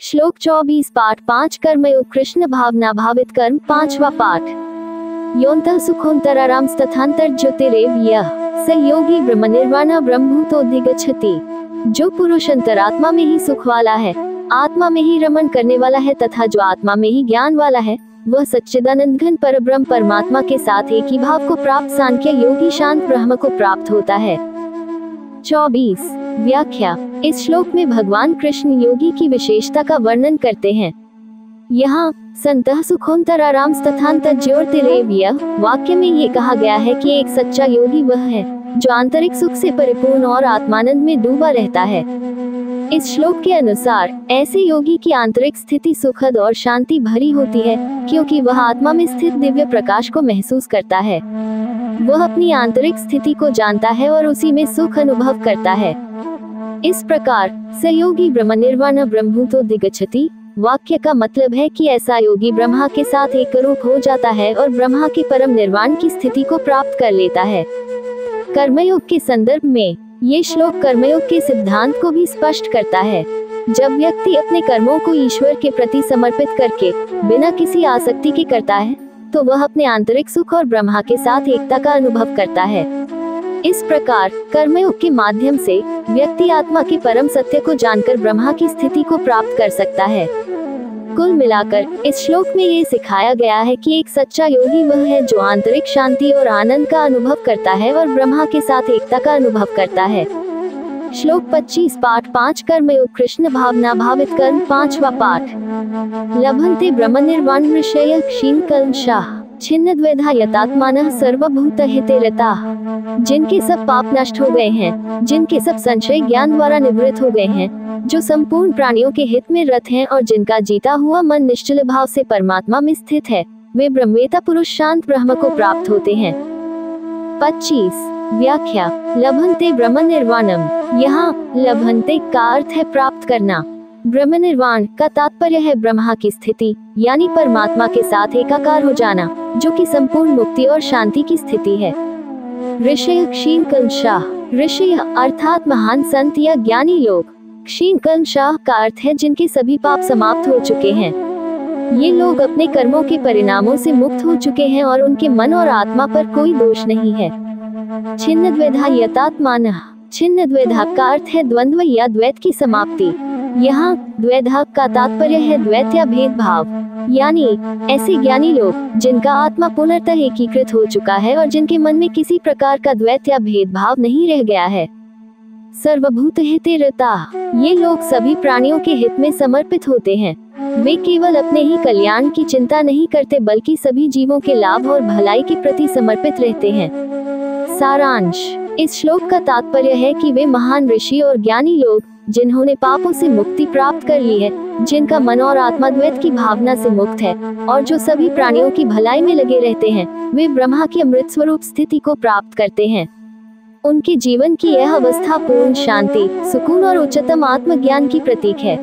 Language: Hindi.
श्लोक 24 पाठ 5 कर्मयोग कृष्ण भावना भावित कर्म 5वां पाठ। योऽन्तः सुखोऽन्तराराम तथान्तर ज्योतिरेव यः स योगी ब्रह्म निर्वाणा ब्रह्मभूतोऽधिगच्छति। जो पुरुष अंतरात्मा में ही सुख वाला है, आत्मा में ही रमण करने वाला है तथा जो आत्मा में ही ज्ञान वाला है, वह सच्चिदानंद घन परब्रह्म परमात्मा के साथ एक ही भाव को प्राप्त सांख्य योगी शांत ब्रह्म को प्राप्त होता है। 24 व्याख्या। इस श्लोक में भगवान कृष्ण योगी की विशेषता का वर्णन करते हैं। यहाँ संतः सुखोऽन्तराराम तथान्तर ज्योतिरेव यः वाक्य में ये कहा गया है कि एक सच्चा योगी वह है जो आंतरिक सुख से परिपूर्ण और आत्मानंद में डूबा रहता है। इस श्लोक के अनुसार ऐसे योगी की आंतरिक स्थिति सुखद और शांति भरी होती है, क्योंकि वह आत्मा में स्थित दिव्य प्रकाश को महसूस करता है। वह अपनी आंतरिक स्थिति को जानता है और उसी में सुख अनुभव करता है। इस प्रकार स योगी ब्रह्म निर्वाण ब्रह्मभूतोऽधिगच्छति वाक्य का मतलब है कि ऐसा योगी ब्रह्मा के साथ एकरूप हो जाता है और ब्रह्मा के परम निर्वाण की स्थिति को प्राप्त कर लेता है। कर्मयोग के संदर्भ में ये श्लोक कर्मयोग के सिद्धांत को भी स्पष्ट करता है। जब व्यक्ति अपने कर्मों को ईश्वर के प्रति समर्पित करके बिना किसी आसक्ति के करता है, तो वह अपने आंतरिक सुख और ब्रह्मा के साथ एकता का अनुभव करता है। इस प्रकार कर्मयोग के माध्यम से व्यक्ति आत्मा के परम सत्य को जानकर ब्रह्मा की स्थिति को प्राप्त कर सकता है। कुल मिलाकर इस श्लोक में ये सिखाया गया है कि एक सच्चा योगी वह है जो आंतरिक शांति और आनंद का अनुभव करता है और ब्रह्मा के साथ एकता का अनुभव करता है। श्लोक 25 पाठ 5 कर्मयोग कृष्ण भावना भावित कर्म 5वां पाठ। लभन्ते ब्रह्म निर्वाण ऋषयः क्षीण कल्मषाः छिन्न द्वैधा यतात्मानः सर्वभूत हिते रताः। जिनके सब पाप नष्ट हो गए हैं, जिनके सब संशय ज्ञान द्वारा निवृत्त हो गए हैं, जो संपूर्ण प्राणियों के हित में रत हैं और जिनका जीता हुआ मन निश्चल भाव से परमात्मा में स्थित है, वे ब्रह्मवेता पुरुष शांत ब्रह्म को प्राप्त होते हैं। 25 व्याख्या। लभन्ते ब्रह्म निर्वाणम। यहाँ लभन्ते का अर्थ है प्राप्त करना। ब्रह्म निर्वाण का तात्पर्य है ब्रह्मा की स्थिति यानी परमात्मा के साथ एकाकार हो जाना, जो कि संपूर्ण मुक्ति और शांति की स्थिति है। ऋषय क्षीण कल्मषाः। ऋषय अर्थात महान संत या ज्ञानी लोग। क्षीण कल्मषाः का अर्थ है जिनके सभी पाप समाप्त हो चुके हैं। ये लोग अपने कर्मों के परिणामों से मुक्त हो चुके हैं और उनके मन और आत्मा पर कोई दोष नहीं है। छिन्न द्वैधा यतात्मानः। छिन्न द्वैधा का अर्थ है द्वंद्व या द्वैत की समाप्ति। यहाँ द्वैधा का तात्पर्य है द्वैत या भेदभाव, यानी ऐसे ज्ञानी लोग जिनका आत्मा पूर्णतः एकीकृत हो चुका है और जिनके मन में किसी प्रकार का द्वैत या भेदभाव नहीं रह गया है। सर्वभूत हिते रताः। ये लोग सभी प्राणियों के हित में समर्पित होते हैं। वे केवल अपने ही कल्याण की चिंता नहीं करते बल्कि सभी जीवों के लाभ और भलाई के प्रति समर्पित रहते हैं। सारांश। इस श्लोक का तात्पर्य है कि वे महान ऋषि और ज्ञानी लोग जिन्होंने पापों से मुक्ति प्राप्त कर ली है, जिनका मन और आत्मा द्वैत की भावना से मुक्त है और जो सभी प्राणियों की भलाई में लगे रहते हैं, वे ब्रह्मा की अमृत स्वरूप स्थिति को प्राप्त करते हैं। उनके जीवन की यह अवस्था पूर्ण शांति, सुकून और उच्चतम आत्मज्ञान की प्रतीक है।